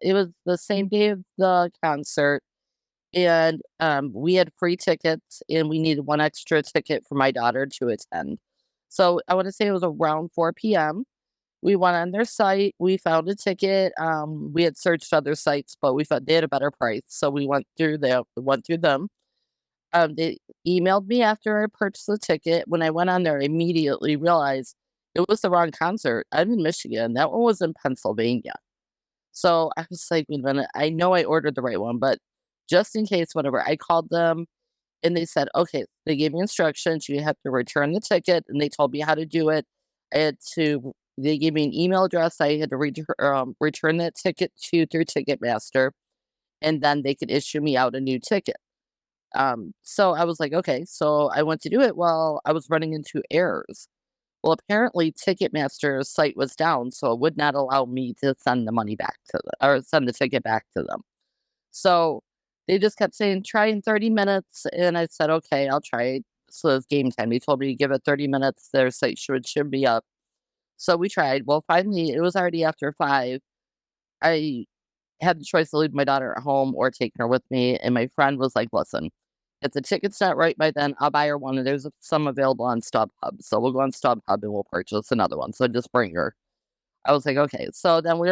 it was the same day of the concert, and, we had free tickets, and we needed 1 extra ticket for my daughter to attend. So, I wanna say it was around 4 p.m. We went on their site, we found a ticket, we had searched other sites, but we found they had a better price, so we went through them. They emailed me after I purchased the ticket. When I went on there, I immediately realized it was the wrong concert. I'm in Michigan, that one was in Pennsylvania. So, I was like, "Wait a minute, I know I ordered the right one," but just in case, whatever, I called them and they said, "Okay." They gave me instructions, you have to return the ticket, and they told me how to do it. I had to They gave me an email address I had to return that ticket to through Ticketmaster, and then they could issue me out a new ticket. So I was like, "Okay." So I went to do it. Well, I was running into errors. Well, apparently Ticketmaster's site was down, so it would not allow me to send the money back to them or send the ticket back to them. So they just kept saying, "Try in 30 minutes." And I said, "Okay, I'll try it." So it's game time. They told me to give it 30 minutes. Their site should be up. So we tried. Well, finally, it was already after 5. I had the choice to leave my daughter at home or take her with me. And my friend was like, "Listen, if the ticket's not right by then, I'll buy her one. And there's some available on StubHub. So we'll go on StubHub and we'll purchase another one. So just bring her." I was like, "Okay." So then we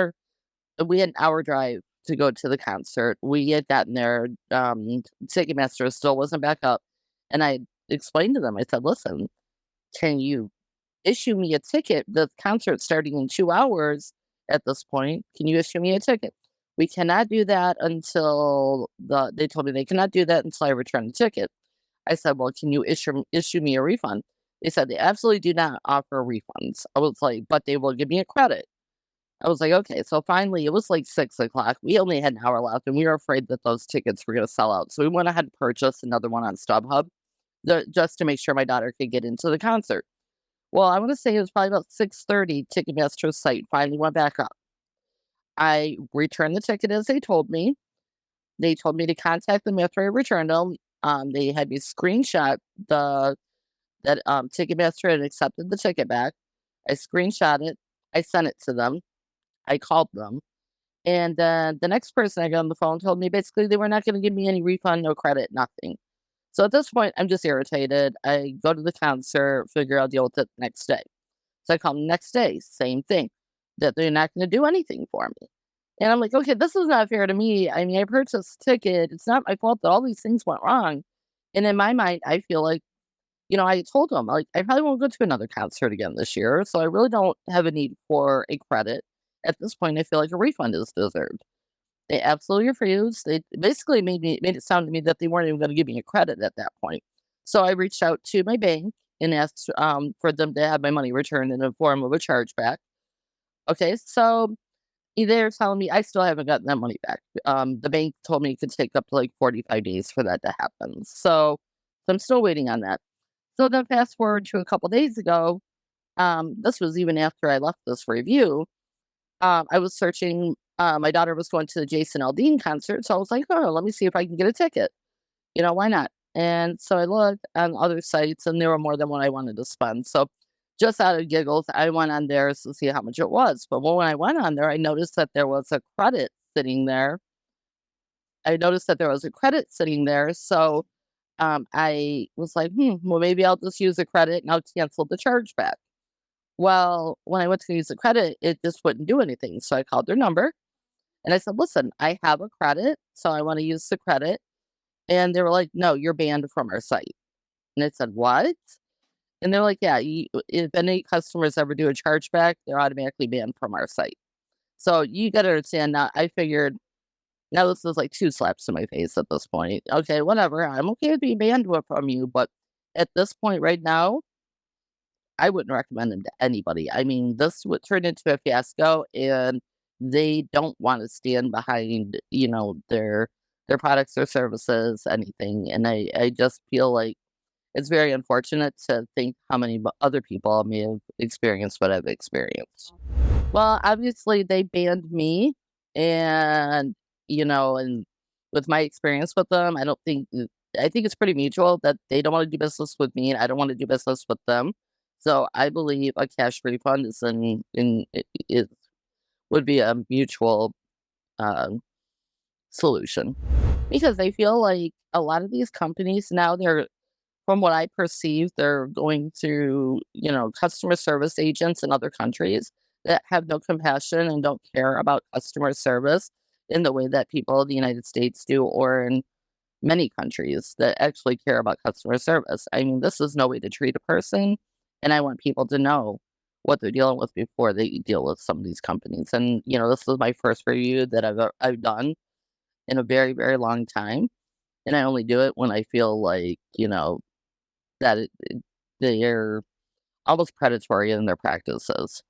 had an hour drive to go to the concert. We had gotten there, Ticketmaster still wasn't back up, and I explained to them, I said, "Listen, can you issue me a ticket? The concert's starting in 2 hours at this point. Can you issue me a ticket?" "We cannot do that until the" they told me they cannot do that until I return the ticket. I said, "Well, can you issue me a refund?" They said they absolutely do not offer refunds. I was like, "But they will give me a credit." I was like, "Okay." So finally, it was like 6 o'clock. We only had an hour left, and we were afraid that those tickets were gonna sell out. So we went ahead and purchased another one on StubHub, just to make sure my daughter could get into the concert. Well, I wanna say it was probably about 6:30, Ticketmaster's site finally went back up. I returned the ticket as they told me. They told me to contact them after I returned them. They had me screenshot the that, Ticketmaster had accepted the ticket back. I screenshot it. I sent it to them. I called them. And then the next person I got on the phone told me basically they were not gonna give me any refund, no credit, nothing. So at this point, I'm just irritated. I go to the concert, figure I'll deal with it next day. So I call them next day, same thing, that they're not gonna do anything for me. And I'm like, "Okay, this is not fair to me. I mean, I purchased a ticket. It's not my fault that all these things went wrong." And in my mind, I feel like, I told them, like, "I probably won't go to another concert again this year, so I really don't have a need for a credit. At this point, I feel like a refund is deserved." They absolutely refused. They basically made it sound to me that they weren't even gonna give me a credit at that point. So I reached out to my bank and asked, for them to have my money returned in the form of a chargeback. Okay, so they're telling me I still haven't gotten that money back. The bank told me it could take up to, like, 45 days for that to happen. So I'm still waiting on that. So then fast forward to a couple days ago, this was even after I left this review. I was searching. My daughter was going to the Jason Aldean concert, so I was like, "Oh, let me see if I can get a ticket. Why not?" And so I looked on other sites, and there were more than what I wanted to spend. So just out of giggles, I went on there to see how much it was. But when I went on there, I noticed that there was a credit sitting there. So I was like, well, maybe I'll just use the credit and I'll cancel the chargeback. Well, when I went to use the credit, it just wouldn't do anything. So I called their number and I said, "Listen, I have a credit, so I want to use the credit." And they were like, "No, you're banned from our site." And I said, "What?" And they're like, "Yeah, if any customers ever do a chargeback, they're automatically banned from our site." So you got to understand now. I figured now this is like two slaps to my face at this point. Okay, whatever. I'm okay with being banned from you, but at this point right now, I wouldn't recommend them to anybody. I mean, this would turn into a fiasco, and they don't want to stand behind, their products or services, anything. And I just feel like it's very unfortunate to think how many other people may have experienced what I've experienced. Well, obviously they banned me, and and with my experience with them, I think it's pretty mutual that they don't want to do business with me, and I don't want to do business with them. So I believe a cash refund is would be a mutual. um, solution because I feel like a lot of these companies now from what I perceive, they're going through, customer service agents in other countries that have no compassion and don't care about customer service in the way that people in the United States do, or in many countries that actually care about customer service. I mean, this is no way to treat a person, and I want people to know what they're dealing with before they deal with some of these companies. And this is my first review that I've done in a very, very long time, and I only do it when I feel like that they're almost predatory in their practices.